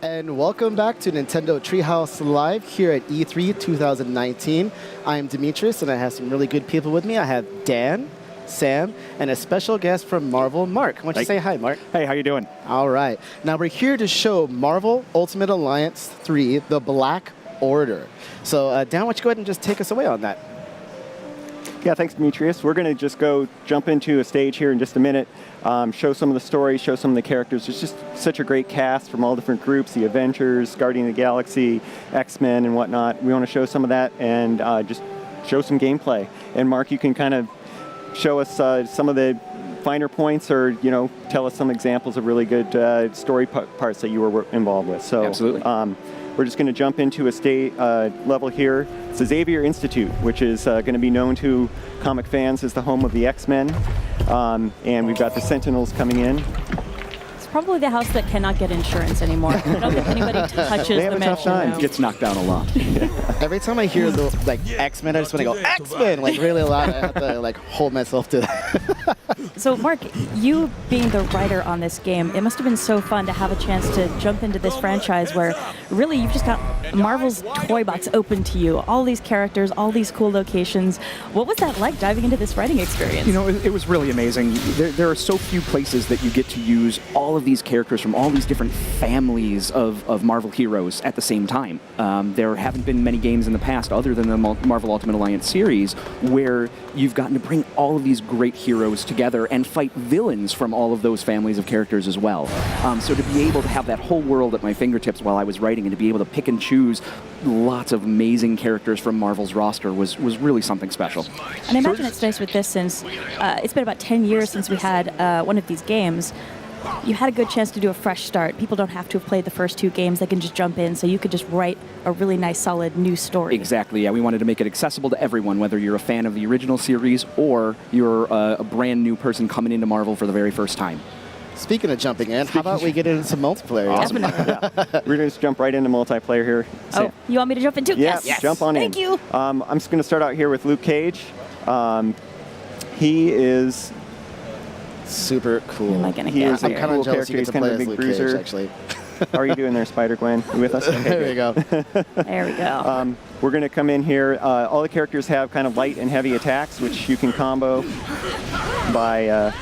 and welcome back to Nintendo Treehouse Live here at E3 2019. I'm Demetrius, and I have some really good people with me. I have Dan, Sam, and a special guest from Marvel, Mark. Why don't you say hi, Mark? Hey, how you doing? All right. Now, we're here to show Marvel Ultimate Alliance 3, The Black Order. So, Dan, why don't you go ahead and just take us away on that? Yeah, thanks, Demetrius. We're going to just jump into a stage here in just a minute, show some of the stories, show some of the characters. There's just such a great cast from all different groups, the Avengers, Guardian of the Galaxy, X-Men, and whatnot. We want to show some of that and just show some gameplay. And Mark, you can kind of show us some of the finer points, or tell us some examples of really good story parts that you were involved with. So, absolutely. We're just going to jump into a level here. It's the Xavier Institute, which is going to be known to comic fans as the home of the X-Men. And we've got the Sentinels coming in. It's probably the house that cannot get insurance anymore. I don't think anybody touches They have the a tough mansion time. now. Gets knocked down a lot. Every time I hear the X-Men, I just want to go, X-Men! Really loud. I have to hold myself to that. So, Mark, you being the writer on this game, it must have been so fun to have a chance to jump into this franchise where really you've just got Marvel's toy box open to you. All these characters, all these cool locations. What was that like diving into this writing experience? It was really amazing. There are so few places that you get to use all of these characters from all these different families of Marvel heroes at the same time. There haven't been many games in the past other than the Marvel Ultimate Alliance series where you've gotten to bring all of these great heroes together and fight villains from all of those families of characters as well. So to be able to have that whole world at my fingertips while I was writing and to be able to pick and choose lots of amazing characters from Marvel's roster was really something special. And I imagine it's nice with this since it's been about 10 years since we had one of these games. You had a good chance to do a fresh start. People don't have to have played the first two games. They can just jump in, so you could just write a really nice, solid new story. Exactly, yeah. We wanted to make it accessible to everyone, whether you're a fan of the original series or you're a brand new person coming into Marvel for the very first time. Speaking of jumping in, how about we get into some multiplayer? Awesome. Definitely. Yeah. We're going to just jump right into multiplayer here. Oh, you want me to jump in too? Yeah, Yes. jump on in. Thank you. I'm just going to start out here with Luke Cage. He is super cool. Am I gonna He get is a I'm kind cool of jealous character. you get He's to kind play of a as big Luke Cage, bruiser. actually. How are you doing there, Spider-Gwen? You with us? Okay, There we go. There we go. We're going to come in here. All the characters have kind of light and heavy attacks, which you can combo by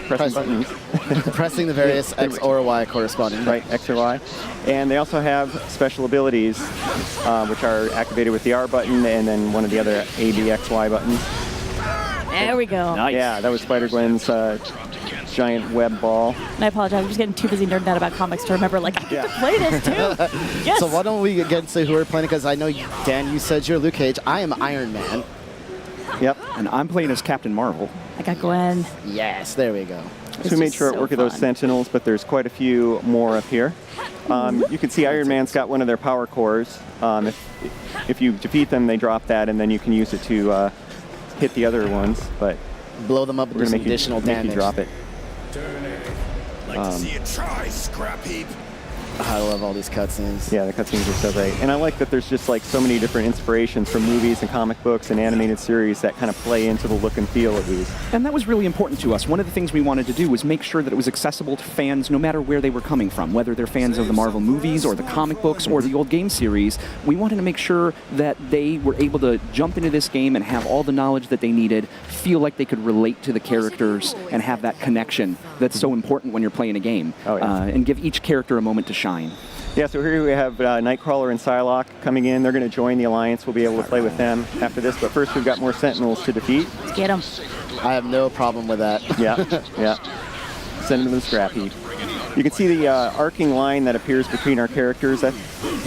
pressing buttons. Pressing the various X or Y corresponding. Right, X or Y. And they also have special abilities, which are activated with the R button and then one of the other A, B, X, Y buttons. There we go. Nice. Yeah, that was Spider-Gwen's giant web ball. And I apologize. I'm just getting too busy nerding out about comics to remember, I get to play this too. Yes. So why don't we get into who we're playing? Because I know, Dan, you said you're Luke Cage. I am Iron Man. Yep. And I'm playing as Captain Marvel. I got Gwen. Yes, there we go. So we made short so work of those fun. Sentinels, but there's quite a few more up here. You can see Iron Man's got one of their power cores. If you defeat them, they drop that, and then you can use it to hit the other ones. But Blow them up we're with going some to make additional you damage. drop it. Like to see it try, scrap heap. I love all these cutscenes. Yeah, the cutscenes are so great. And I like that there's just so many different inspirations from movies and comic books and animated series that kind of play into the look and feel of these. And that was really important to us. One of the things we wanted to do was make sure that it was accessible to fans no matter where they were coming from, whether they're fans of the Marvel movies or the comic books or the old game series. We wanted to make sure that they were able to jump into this game and have all the knowledge that they needed, feel like they could relate to the characters and have that connection that's so important when you're playing a game. Oh, yeah. And give each character a moment to shine. Yeah, so here we have Nightcrawler and Psylocke coming in. They're going to join the Alliance. We'll be able to play with them after this. But first, we've got more Sentinels to defeat. Let's get them. I have no problem with that. Yeah, yeah. Send them to the scrap heap. You can see the arcing line that appears between our characters. That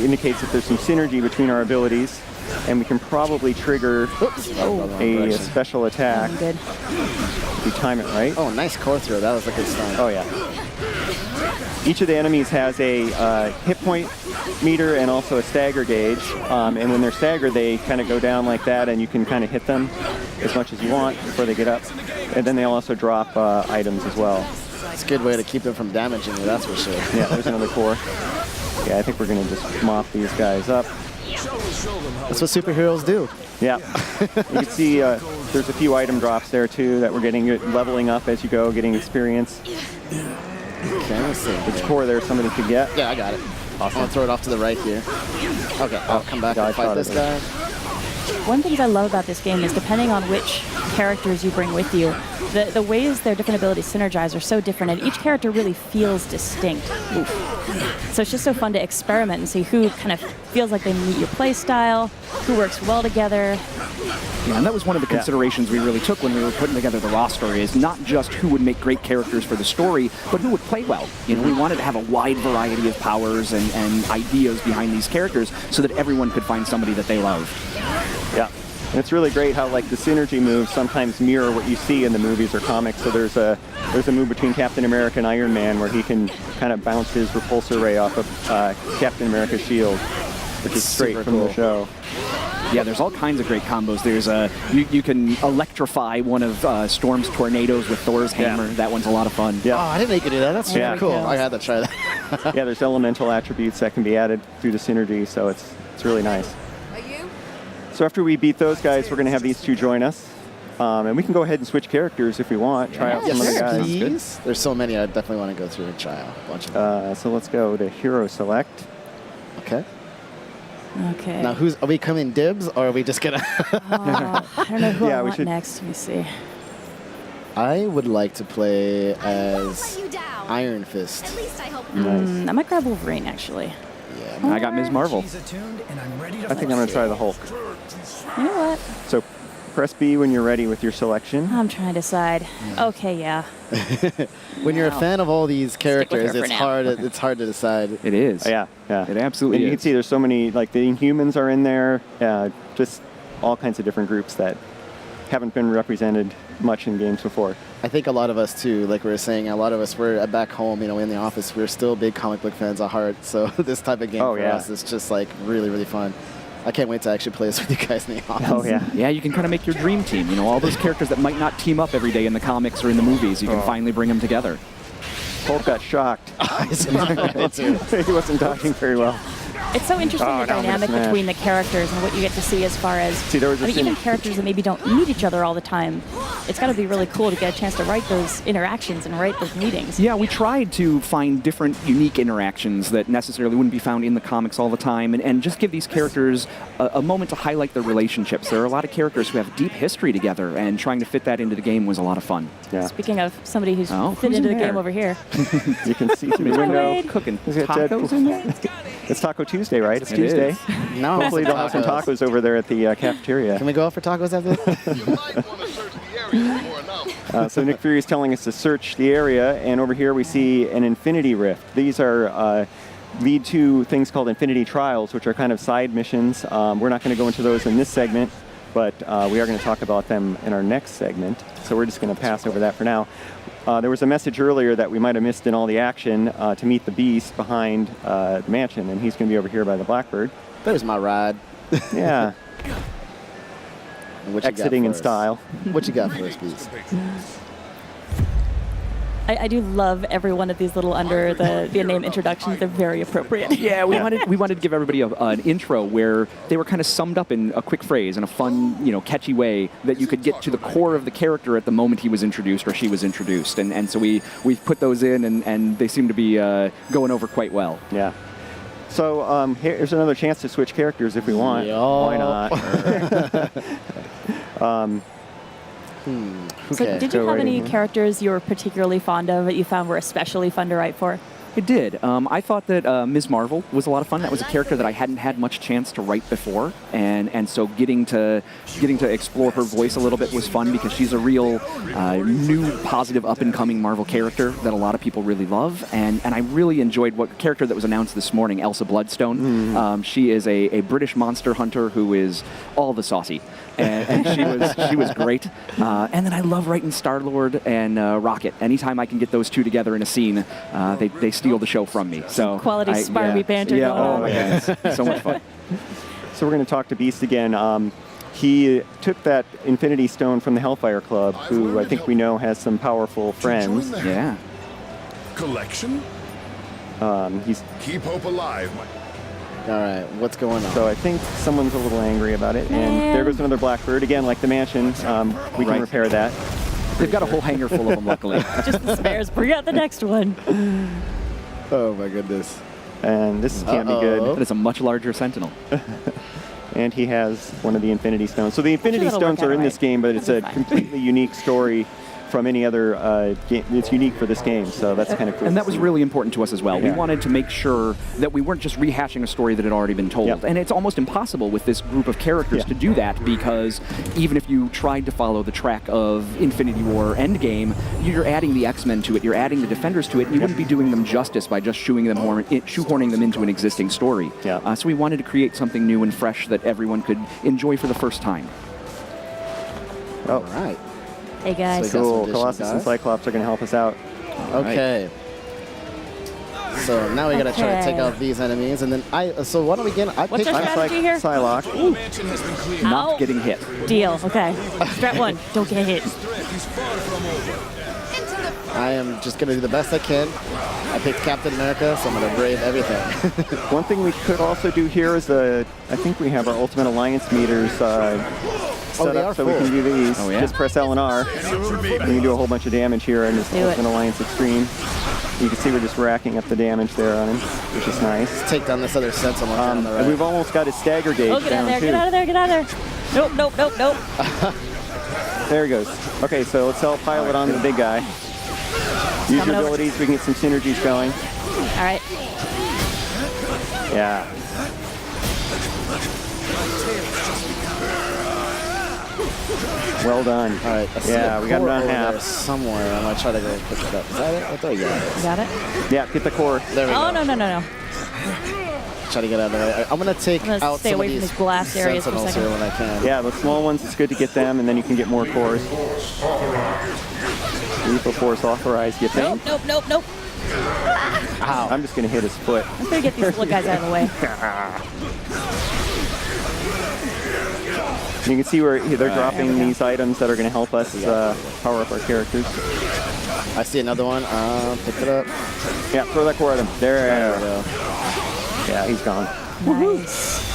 indicates that there's some synergy between our abilities. And we can probably trigger a special attack I'm good. if you time it right. Oh, nice core throw. That was a good start. Oh, yeah. Each of the enemies has a hit point meter and also a stagger gauge. And when they're staggered, they kind of go down like that, and you can kind of hit them as much as you want before they get up. And then they also drop items as well. It's a good way to keep them from damaging you, that's for sure. Yeah, there's another core. Yeah, I think we're going to just mop these guys up. That's what superheroes do. Yeah. You can see there's a few item drops there, too, that we're getting leveling up as you go, getting experience. Okay, let's see. Which core there somebody could get. Yeah, I got it. I'm gonna throw it off to the right here. Okay, I'll come back and fight this guy. One thing I love about this game is depending on which characters you bring with you, the ways their different abilities synergize are so different, and each character really feels distinct. So it's just so fun to experiment and see who kind of feels like they meet your play style, who works well together. Yeah, and that was one of the considerations we really took when we were putting together the roster, is not just who would make great characters for the story, but who would play well. You know, we wanted to have a wide variety of powers and ideas behind these characters so that everyone could find somebody that they love. Yeah. And it's really great how like the synergy moves sometimes mirror what you see in the movies or comics. So there's a move between Captain America and Iron Man where he can kind of bounce his repulsor ray off of Captain America's shield, which is straight from the show. Yeah, there's all kinds of great combos. There's you can electrify one of Storm's tornadoes with Thor's hammer. That one's a lot of fun. Yeah. Oh, I didn't know you could do that. That's super cool. I had to try that. Yeah, there's elemental attributes that can be added through the synergy, so it's really nice. So after we beat those guys, we're going to have these two join us. And we can go ahead and switch characters if we want. Try out some of the guys. Please. There's so many I definitely want to go through and try out a bunch of them. So let's go to Hero Select. Okay. Okay. Now, are we coming dibs, or are we just going to... I don't know who I want next. Let me see. I would like to play as Iron Fist. Nice. I might grab Wolverine, actually. Yeah. I got Ms. Marvel. I think I'm going to try the Hulk. You know what? So press B when you're ready with your selection. I'm trying to decide. Okay, yeah. When you're a fan of all these characters, her it's for hard to decide. It is. Yeah. It absolutely and is. you can see there's so many, like the Inhumans are in there, just all kinds of different groups that haven't been represented much in games before. I think a lot of us too, like we were saying, a lot of us were back home, in the office, we're still big comic book fans at heart. So this type of game for us is just like really, really fun. I can't wait to actually play this with you guys in the office. Oh, yeah. Yeah, you can kind of make your dream team. All those characters that might not team up every day in the comics or in the movies, you can finally bring them together. Hulk got shocked. He wasn't talking very well. It's so interesting the dynamic between the characters and what you get to see as far as even characters that maybe don't meet each other all the time. It's got to be really cool to get a chance to write those interactions and write those meetings. Yeah, we tried to find different unique interactions that necessarily wouldn't be found in the comics all the time, and just give these characters a moment to highlight their relationships. There are a lot of characters who have deep history together, and trying to fit that into the game was a lot of fun. Yeah. Speaking of somebody who's fit into the game over here. You can see through the window. Cooking tacos in there? It's Taco Tuesday, right? It's Tuesday. No, hopefully they'll have some tacos over there at the cafeteria. Can we go out for tacos after this? So Nick Fury is telling us to search the area, and over here we see an Infinity Rift. These are lead to things called Infinity Trials, which are kind of side missions. We're not going to go into those in this segment, but we are going to talk about them in our next segment. So we're just going to pass over that for now. There was a message earlier that we might have missed in all the action to meet the Beast behind the mansion, and he's going to be over here by the Blackbird. There's my ride. Yeah. Exiting in style. What you got first, Beast? I do love every one of these little under the name introductions. They're very appropriate. Yeah, we wanted to give everybody an intro where they were kind of summed up in a quick phrase, in a fun, catchy way that you could get to the core of the character at the moment he was introduced or she was introduced. And so we've put those in, and they seem to be going over quite well. Yeah. So here's another chance to switch characters if we want. Why not? So did you have any characters you were particularly fond of that you found were especially fun to write for? It did. I thought that Ms. Marvel was a lot of fun. That was a character that I hadn't had much chance to write before, and so getting to explore her voice a little bit was fun because she's a real new, positive, up-and-coming Marvel character that a lot of people really love, and I really enjoyed what character that was announced this morning, Elsa Bloodstone. She is a British monster hunter who is all the saucy, and she was great. And then I love writing Star-Lord and Rocket. Anytime I can get those two together in a scene, they steal the show from me. So quality Sparmy banter going on. Oh my goodness, so much fun. So we're going to talk to Beast again. He took that Infinity Stone from the Hellfire Club, who I think we know has some powerful friends. Yeah. Collection? He's Keep hope alive. All right, what's going on? So I think someone's a little angry about it. And there goes another Blackbird. Again, like the mansion, we can repair that. They've got a whole hangar full of them, luckily. Just the spares. Bring out the next one. Oh my goodness. And this can't be good. But it's a much larger Sentinel. And he has one of the Infinity Stones. So the Infinity that'll Stones work are out in this right. game, but it's a That'll be fine. completely unique story from any other game. It's unique for this game, so that's kind of cool. And to that was see. really important to us as well. We Yeah. wanted to make sure that we weren't just rehashing a story that had already been told. Yep. And it's almost impossible with this group of characters Yeah. to do that, because even if you tried to follow the track of Infinity War Endgame, you're adding the X-Men to it, you're adding the Defenders to it, and you wouldn't be doing them justice by just shoehorning them into an existing story. Yeah. So we wanted to create something new and fresh that everyone could enjoy for the first time. Oh, All right. Hey guys. So- cool. addition, Colossus and guys. Cyclops are going to help us out. Okay. So now we gotta try to take Okay. out these enemies, and then so why don't we get? I What's picked. our I'm strategy here? Psylocke. Not Ow. getting hit. Deal. Okay. Strat 1. Don't get hit. I am just gonna do the best I can. I picked Captain America, so I'm gonna brave everything. One thing we could also do here is I think we have our Ultimate Alliance meters set they up are so we can full. do these. Oh, yeah. Just press L and R. We can do a whole bunch of damage here in this Do it. Ultimate Alliance Extreme. You can see we're just racking up the damage there on him, which is nice. Take down this other Sentinel on the And right. we've almost got his stagger gauge Oh, get out down of there. too. Get out of there. Get out of there. Nope, nope, nope, nope. There he goes. Okay, so let's all pile it on the big guy. Use Coming your over. abilities, we can get some synergies going. All right. Yeah. Well done. All right. I see Yeah, a we got him core on over half. there somewhere. I'm gonna try to go pick it up. Is that it? I thought I got it. Got it? Yeah, get the core. There we Oh, go. no. Try to get out of the way. I'm gonna take I'm gonna out stay some away of from these these blast areas for a Sentinels second. here when I can. Yeah, the small ones, it's good to get them, and then you can get more cores. Lethal force authorized, you Nope, think? nope. Ow. I'm just going to hit his foot. Let's go get these little guys out of the way. You can see where they're dropping these items that are going to help us power up our characters. I see another one. Pick it up. Yeah, throw that core at him. There we go. Yeah, he's gone. Nice.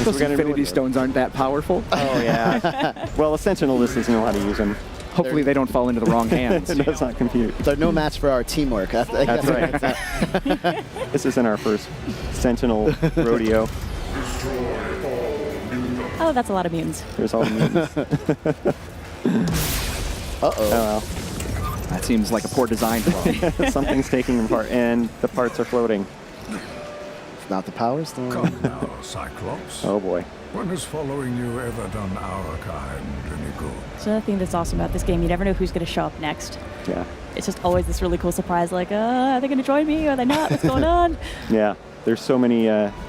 Those We're gonna Infinity ruin it. Stones aren't that powerful. Oh, yeah. Well, a Sentinel just doesn't know how to use them. Hopefully they don't fall into the wrong hands. It does not compute. They're no match for our teamwork. I guess That's right. This isn't our first Sentinel rodeo. Oh, that's a lot of mutants. There's all the mutants. Uh-oh. Oh, well. That seems like a poor design flaw. Something's taking them apart, and the parts are floating. It's not the Power Stone. Come now, Cyclops. Oh, boy. When has following you ever done our kind any good? So another thing that's awesome about this game, you never know who's going to show up next. Yeah. It's just always this really cool surprise, like, are they going to join me? Are they not? What's going on? Yeah. There's so many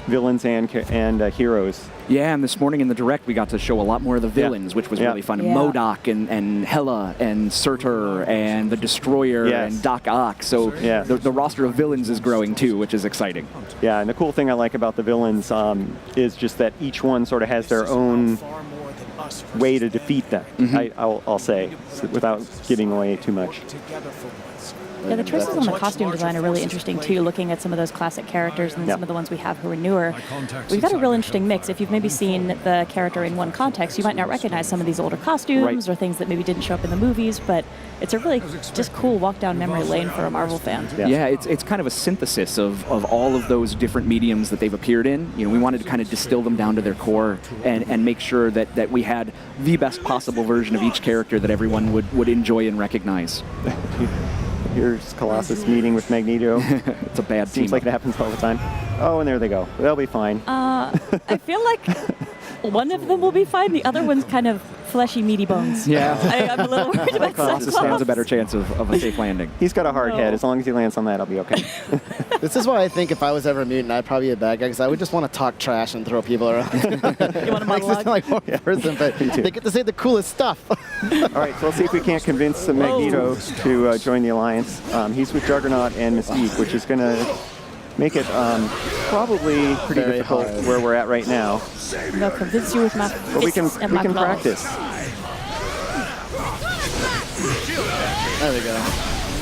villains and heroes. Yeah, and this morning in the Direct, we got to show a lot more of the villains, which was Yeah. really fun. Yeah. MODOK and Hela and Surtur and the Destroyer Yes. and Doc Ock. So Yeah. the roster of villains is growing too, which is exciting. Yeah, and the cool thing I like about the villains is just that each one sort of has their own way to defeat them, I'll say, without giving away too much. Yeah, the choices on the costume design are really interesting too, looking at some of those classic characters and Yeah. some of the ones we have who are newer. We've got a real interesting mix. If you've maybe seen the character in one context, you might not recognize some of these older costumes Right. or things that maybe didn't show up in the movies, but it's a really just cool walk down memory lane for a Marvel fan. Yeah. Yeah, it's kind of a synthesis of all of those different mediums that they've appeared in. You know, we wanted to kind of distill them down to their core and make sure that we had the best possible version of each character that everyone would enjoy and recognize. Here's Colossus meeting with Magneto. It's a bad team. Seems like it happens all the time. Oh, and there they go. They'll be fine. I feel like one of them will be fine. The other one's kind of fleshy, meaty bones. Yeah. I'm a little worried about Colossus stands a better chance of a safe landing. He's got a hard No. head. As long as he lands on that, I'll be okay. This is why I think if I was ever a mutant, I'd probably be a bad guy, because I would just want to talk trash and throw people around. You want to Makes me sound monologue? like one person, but they get to say the coolest stuff. All right, so let's see if we can't convince Magneto to join the Alliance. He's with Juggernaut and Mystique, which is going to make it probably pretty Very difficult hard. where we're at right now. I'll convince you with my But we can fists and my claws. practice. There we go.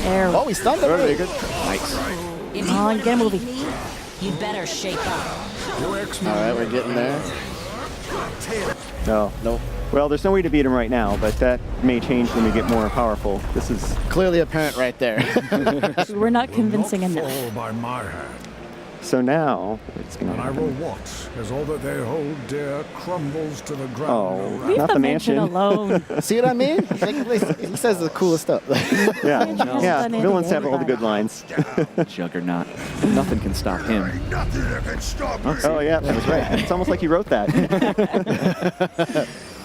There. Oh, we stunned him. Very good. Come on, get a movie. You better shape up. All right, we're getting there. No. Nope. Well, there's no way to beat him right now, but that may change when we get more powerful. This is Clearly apparent right there. We're not convincing enough. Fall by my hand. So now, it's going to And I will happen. watch as all that they hold dear crumbles to the ground. Oh, around. Leave not the the mansion mansion. alone. See what I mean? He says the coolest stuff. Yeah, Mansion has yeah. done Villains anything have all the good lines. Juggernaut. Nothing can stop him. Nothing that can stop me. Oh yeah, that was right. It's almost like he wrote that.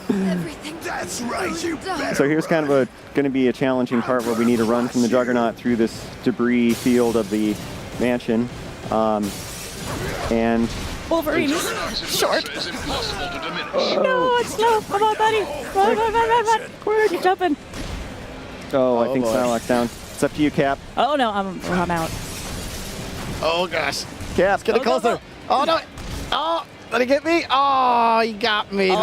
Everything. That's right, you better. So here's kind of going to be a challenging part where we need to run from the Juggernaut through this debris field of the mansion. And Wolverine. Short. Is impossible to diminish. No, it's slow. Come on, buddy. Run. Quick, jumping. I think boy. Psylocke's down. It's up to you, Cap. Oh no, I'm out. Oh gosh. Cap, Get it closer. Oh no. Oh, did he get me? Oh, he got me. No.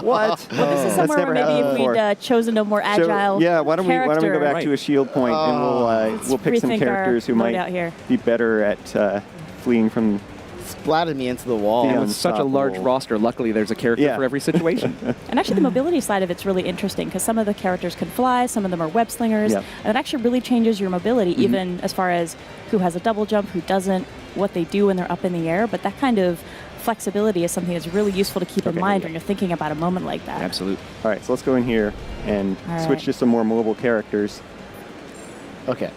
What? This is That's somewhere never where maybe happened if before. we'd chosen a more agile yeah, why don't we go character. back Right. to a shield point and we'll pick some rethink our characters who might loadout here. be better at fleeing from. Splatted me into the wall. Yeah. With such a large Unstoppable. roster, luckily there's a character Yeah. for every situation. And actually, the mobility side of it's really interesting because some of the characters can fly, some of them are web slingers, Yep. and it actually really changes your mobility, even as far as who has a double jump, who doesn't, what they do when they're up in the air. But that kind of flexibility is something that's really useful to keep in Okay, mind yeah. when you're thinking about a moment like that. Absolute. All right, so let's go in here and All switch right. to some more mobile characters. Okay.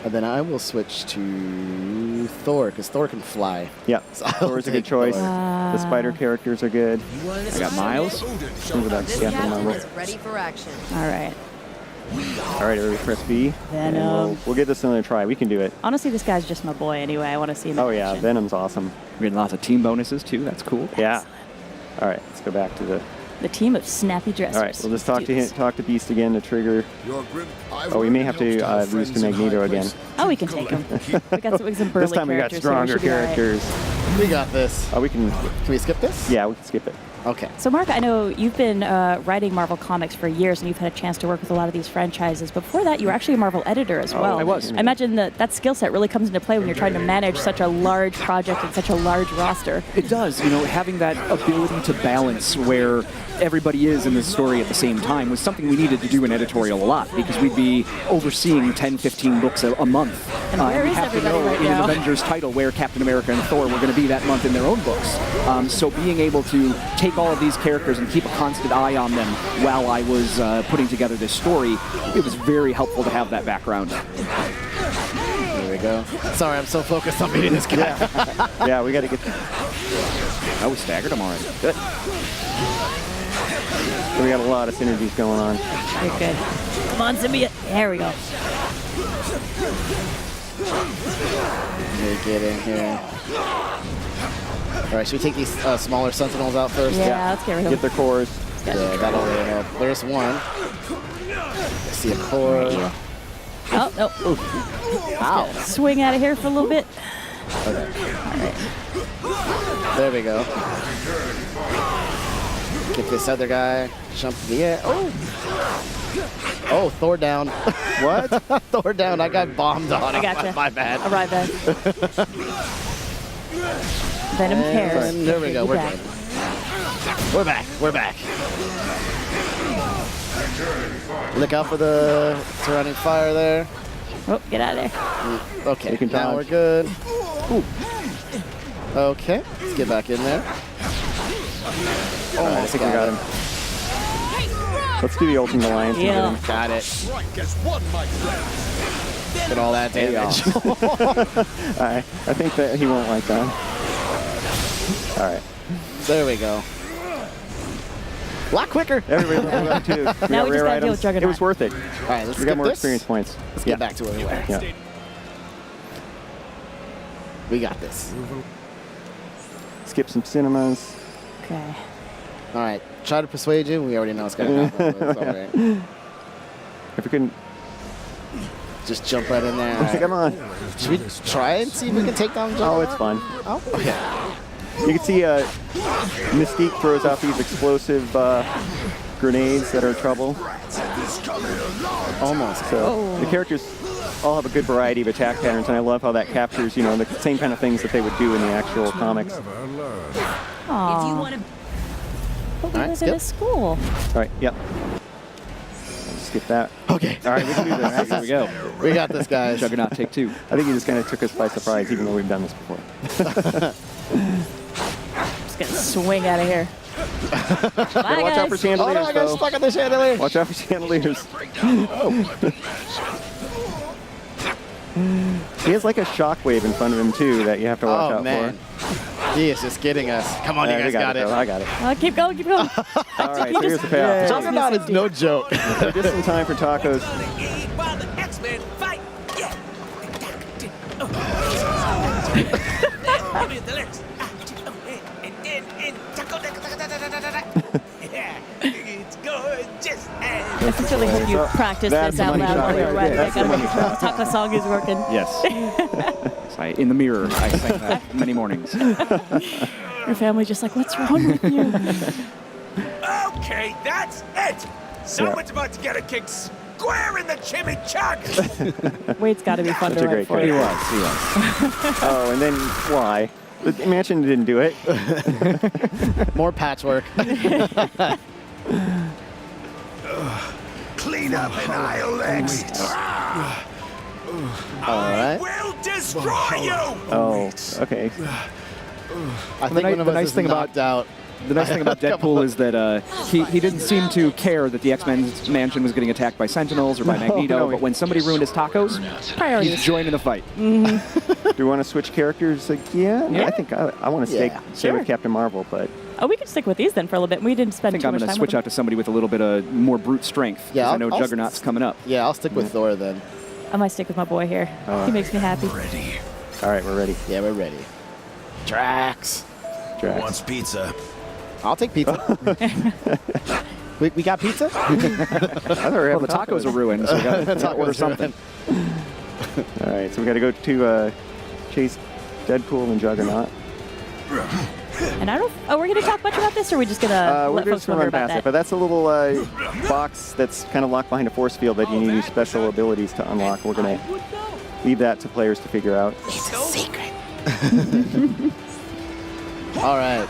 And then I will switch to Thor, because Thor can fly. Yeah, So I'll Thor's a good take choice. Thor. The spider characters are good. I got Miles. Remember that This Captain captain Marvel. is ready for action. All right. All right, everybody press B. And Venom. we'll give this another try. We can do it. Honestly, this guy's just my boy anyway. I want to see him in Oh yeah, action. Venom's awesome. We're getting lots of team bonuses too. That's cool. Yeah. All right, let's go back to the. The team of snappy dressers. All right, we'll just talk Let's to do him, this. talk to Beast again to trigger. Oh, we may have to lose to Magneto again. Oh, we can take him. We got some burly This time we got characters here. We stronger should be all right. characters. We got this. Oh, we can. Can we skip this? Yeah, we can skip it. Okay. So, Mark, I know you've been writing Marvel comics for years, and you've had a chance to work with a lot of these franchises. Before that, you were actually a Marvel editor as well. I was. I imagine that skill set really comes into play when you're trying to manage such a large project and such a large roster. It does, having that ability to balance where everybody is in the story at the same time was something we needed to do in editorial a lot because we'd be overseeing 10, 15 books a month. And where we is have to everybody know right in now? an Avengers title where Captain America and Thor were going to be that month in their own books. So being able to take all of these characters and keep a constant eye on them while I was putting together this story, it was very helpful to have that background. Here we go. Sorry, I'm so focused on beating this guy. Yeah, we got to get. Oh, we staggered them already. Good. So we got a lot of synergies going on. You're good. Come on, symbiote. There we go. Let me get in here. All right, should we take these smaller sentinels out first? Yeah, let's get rid of Get them. their cores. Yeah, that'll really help. There's one. I see a core. Oh, no. Ow. Swing out of here for a little bit. There we go. Get this other guy. Jump in the air. Oh! Oh, Thor down. What? Thor down. I got bombed on. I gotcha. My bad. Arrive then. Venom cares. And there we go. We're good. We're back. We're back. Look out for the surrounding fire there. Oh, get out of there. Okay, You can now dodge. we're good. Ooh. Okay, let's get back in there. I think we got him. Let's do the Ultimate Alliance. and get Yeah. him. Got it. Strike as one, my friend. Look at all that damage. I think that he won't like that. All right. There we go. A lot quicker. Everybody leveled up too. Now we got just rare gotta deal items. with Juggernaut. It was worth it. All right, let's We get got more this. experience points. Let's get back to where we were. Yeah. We got this. Skip some cinemas. Okay. All right, try to persuade you. We already know it's gonna happen. But it's all right. If we can, Just jump right in there. All right. come on. Should we try and see if we can take down Oh, Juggernaut? it's fun. Oh, okay. You can see Mystique throws out these explosive grenades that are trouble. Almost. So the characters all have a good variety of attack patterns, and I love how that captures, the same kind of things that they would do in the actual comics. Never learn. If you Aww. want to But we Alright, live in a skip. school. All right, yep. skip that. Okay. All right, we can do this. Here we go. We got this, guys. Juggernaut, take 2. I think you just kind of took us by surprise, even though we've done this before. Just gonna swing out of here. Bye, Watch out for guys. Oh no, chandeliers, I got though. stuck on the chandelier. Watch out for chandeliers. He has like a shockwave in front of him, too, that you have to watch Oh out man, he is just getting us. Come on, for. you guys got it. Though. I got it. Keep going, keep going. All right, so here's the payoff. Juggernaut is no joke. So just in time for tacos. While the X-Men fight. Yeah. Yeah, it's gorgeous. I sincerely hope you practice That's this out the money loud shot while you're right running. there. I gotta make sure the taco song is working. Yes. In the mirror, I sang that many mornings. Your family just like, what's wrong with you? Okay, that's it. Someone's about to get a kick square in the chimichanga. Wade's got to be fun Such to a write great for. He character. was. Oh, and then why? The mansion didn't do it. More patchwork. Clean up and I'll exit. All right. Will destroy you. Oh, okay. I think one of the us nice is thing about- knocked out. The nice thing about Deadpool is that he didn't seem to care that the X-Men's mansion was getting attacked by Sentinels or by Magneto, no. but when somebody ruined his tacos, he's joining the fight. Do we want to switch characters again? Yeah. I think I want to stay Sure. with Captain Marvel, but Oh, we could stick with these then for a little bit. We didn't I spend think too I'm much going to time switch with out to somebody with a little bit of more brute strength. 'Cause Yeah, I know I'll Juggernaut's coming up. Yeah, I'll stick with Thor then. them. I might stick with my boy here. He makes me happy. all right, we're ready. Yeah, we're ready. Drax. Drax. Wants pizza. I'll take pizza. we got pizza? I thought we were Well, having the tacos are ruined, so we got to order something. All right, so we got to go to chase Deadpool and Juggernaut. And I don't. Oh, we're gonna talk much about this, or are we just gonna We're let folks just going wonder to run about past it, that? but that's a little box that's kind of locked behind a force field that you need special abilities to unlock. We're going to leave that to players to figure out. It's a secret. All right.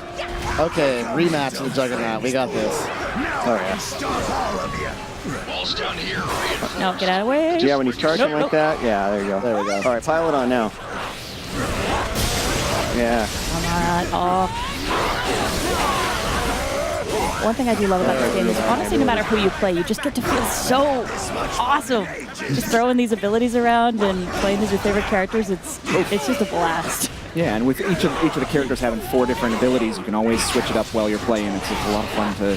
Okay, rematch with Juggernaut. We got this. Oh, yeah. Stop all of you. No, get out of the way. Yeah, when he's charging Nope, like that, yeah, there you go. There we go. All right, pile it on now. Yeah. Come on. Oh. One thing I do love about this game is honestly, no matter who you play, you just get to feel so awesome. Just throwing these abilities around and playing as your favorite characters, it's just a blast. Yeah, and with each of the characters having 4 different abilities, you can always switch it up while you're playing. It's a lot of fun to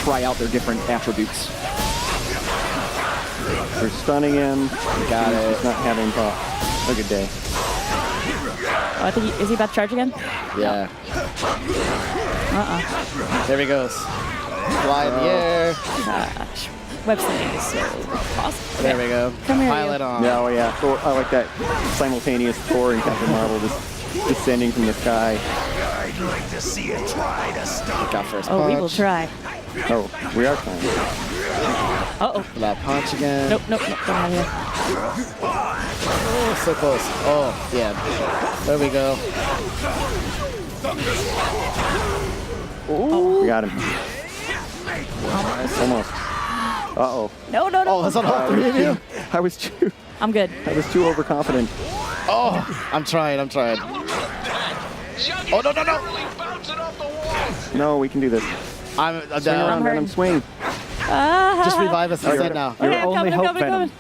try out their different attributes. We're stunning him. Got it. He's not having a good day. Oh, I think is he about to charge again? Yeah. There he goes. Fly in the air. Gosh, web slinging is so awesome. There we go. Come here, Pile you. it on. Yeah, oh yeah. Thor, I like that simultaneous Thor and Captain Marvel just descending from the sky. I'd like to see you try to stop. Got first Oh, punch. we will try. Oh, we are trying. Uh-oh. That punch again. Nope, nope, nope. Get out of here. Oh, so close. Oh, yeah. There we go. We got him. Almost. Uh-oh. No, no, no. Oh, that's on all three of you? I was too I'm good. overconfident. Oh, I'm trying. Oh, no. No, we can do this. I'm Swing down. around, Venom, swing. Just revive us instead now. Your Okay, I'm only coming, hope, Venom.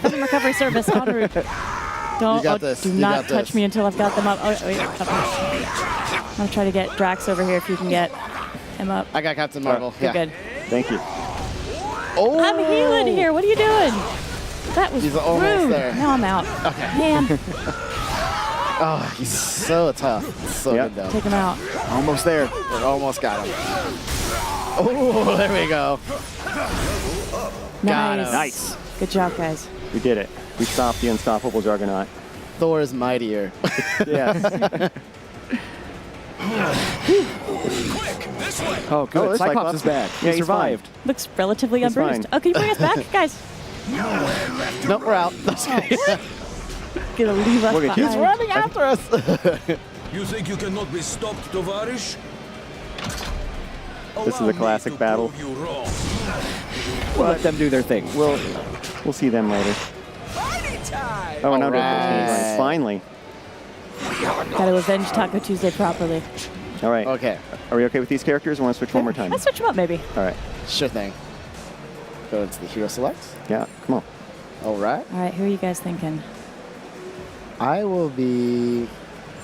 Venom recovery service en route. Don't, You got this. Do You not got touch this. me until I've got them up. Oh, wait. I'm gonna try to get Drax over here if you can get him up. I got Captain Marvel. You're Yeah. good. Thank you. Oh, I'm healing here. What are you doing? That was He's almost rude. there. Now I'm out. Man, Oh, he's so tough. So Yep. good though. take him out. Almost there. We almost got him. Oh, there we go. Got Nice. him. Nice. Good job, guys. We did it. We stopped the unstoppable Juggernaut. Thor is mightier. Yes. Oh, good. there's Cyclops Cyclops. is back. Yeah, He he's survived. Looks relatively He's unbruised. fine. Oh, can you bring us back, guys? Nope, we're out. Gonna leave us Look at you. He's behind. running after us. You think you cannot be stopped, Tovarish? This is a classic battle. We'll let them do their thing. We'll see them later. Oh, and now right. finally. Gotta avenge Taco Tuesday properly. All right. Okay. Are we okay with these characters? I want to switch one more time. Let's switch them up, maybe. All right. Sure thing. Go into the hero select. Yeah, come on. All right. All right, who are you guys thinking? I will be.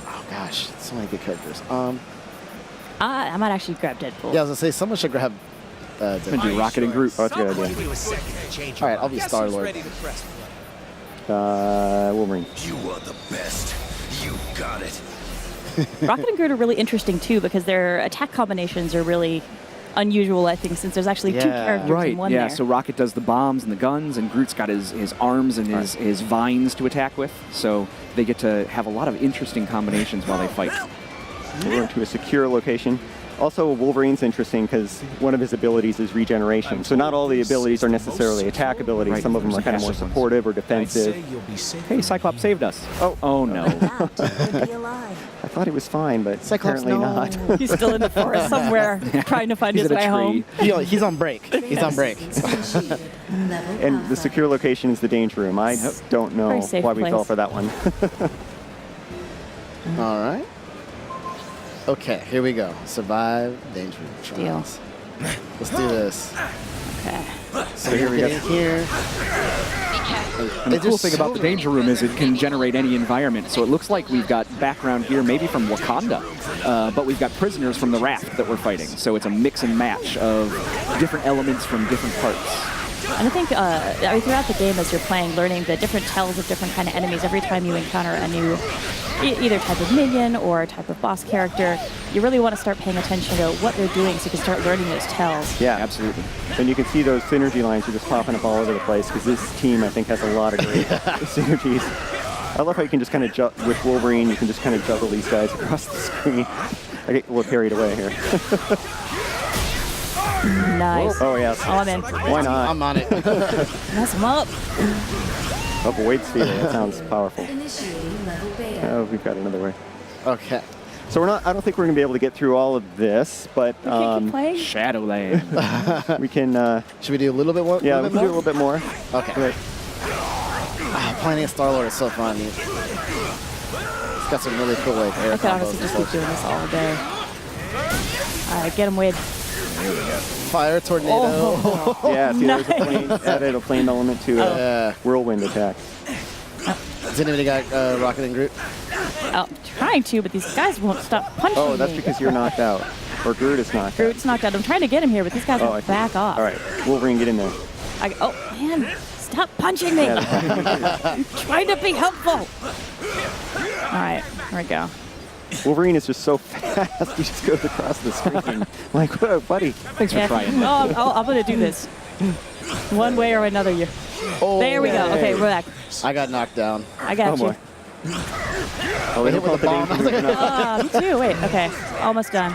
Oh gosh, so many good characters. I might actually grab Deadpool. Yeah, I was gonna say someone should grab. And do Rocket and Groot. Oh, that's a good idea. Give you a second to change All your right, I'll be mind. Star-Lord. Guess who's ready to press play? Wolverine. You are the best. You got it. Rocket and Groot are really interesting too because their attack combinations are really unusual, I think, since there's actually two Yeah. characters Right, in one yeah, there. so Rocket does the bombs and the guns, and Groot's got his arms and his vines to attack with, so they get to have a lot of interesting combinations while they fight. We're into a secure location. Also, Wolverine's interesting because one of his abilities is regeneration. So not all the abilities are necessarily attack abilities. Right, Some of them are there's kind of more passive ones. supportive or I'd say defensive. you'll be safe. Hey, Cyclops saved us. Oh no. That would be alive. I thought he was fine, but Cyclops, apparently no. not. He's still in the forest somewhere trying to find He's his at a way home. tree. He's on break. He's on break. And the secure location is the danger room. I don't know Very safe why we fell place. for that one. All right. Okay, here we go. Survive danger trials. Let's do this. Okay. So here we go. Here. And the cool thing about the danger room is it can generate any environment. So it looks like we've got background here, maybe from Wakanda, but we've got prisoners from the raft that we're fighting. So it's a mix and match of different elements from different parts. And I think throughout the game as you're playing, learning the different tells of different kind of enemies, every time you encounter a new either type of minion or a type of boss character, you really want to start paying attention to what they're doing so you can start learning those tells. Yeah, Absolutely. and you can see those synergy lines are just popping up all over the place because this team, I think, has a lot of great synergies. I love how you can just kind of, with Wolverine, you can just kind of juggle these guys across the screen. I get a little carried away here. Nice. Oh, yes. Oh, I'm in. Why not? I'm on it. Mess them up. Avoid sphere. That sounds powerful. Initiating level beta. Oh, we've got another way. Okay. So I don't think we're going to be able to get through all of this, but We can't keep playing. Shadowland. we can, Should we do a little bit more? yeah, we can do a little bit more. Okay. But Playing as Star-Lord is so fun. He's got some really cool like air I could combos honestly and just keep stuff. doing this all day. All right, get him, Wade. Fire tornado. Oh, yeah, see, there's a nice. flame, added a flame element to a Yeah. whirlwind attack. Has anybody got Rocket and Groot? Oh, trying to, but these guys won't stop punching Oh, that's me. because you're knocked out. Or Groot is knocked out. Groot's knocked out. I'm trying to get him here, but these guys Oh, I won't see. back off. All right, Wolverine, get in there. Oh, man. Stop punching me. I'm trying to be helpful. All right, here we go. Wolverine is just so fast. He just goes across the screen. Like, whoa, buddy. Thanks for Yeah. trying. Oh, I'm going to do this. One way or another. Oh, There we go. Okay, we're back. I got knocked down. I got Oh, you. boy. Oh, they hit don't with call a it the bomb. danger room now. Me too. Wait, okay. Almost done.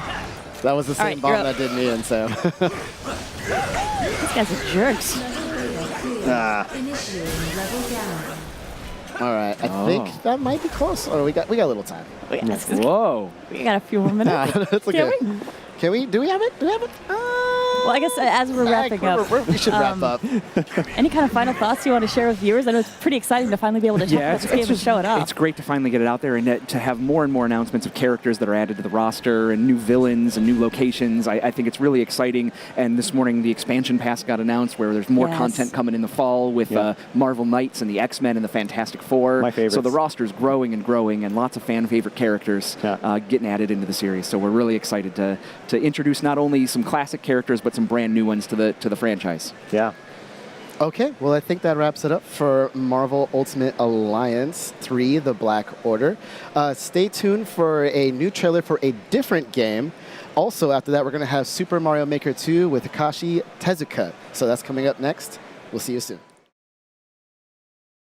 That was the same right, bomb you're up. that did me and Sam. These guys are jerks. Initiating level down. All right, I think that might be close. Or we got a little time. Wait, Whoa. we got a few more minutes. It's okay. Can we? Can we? Do we have it? Do we have it? Well, I guess as we're wrapping up, We should wrap up. any kind of final thoughts you want to share with viewers? I know it's pretty exciting to finally be able to talk about this game and show it off. It's great to finally get it out there and to have more and more announcements of characters that are added to the roster and new villains and new locations. I think it's really exciting. And this morning, the expansion pass got announced where there's more Yes. content coming in the fall with Yeah. Marvel Knights and the X-Men and the Fantastic Four. My favorites. So the roster's growing and growing, and lots of fan favorite characters getting added into the series. So we're really excited to introduce not only some classic characters, but some brand new ones to the franchise. Yeah. Okay, well, I think that wraps it up for Marvel Ultimate Alliance 3, The Black Order. Stay tuned for a new trailer for a different game. Also, after that, we're going to have Super Mario Maker 2 with Takashi Tezuka. So that's coming up next. We'll see you soon.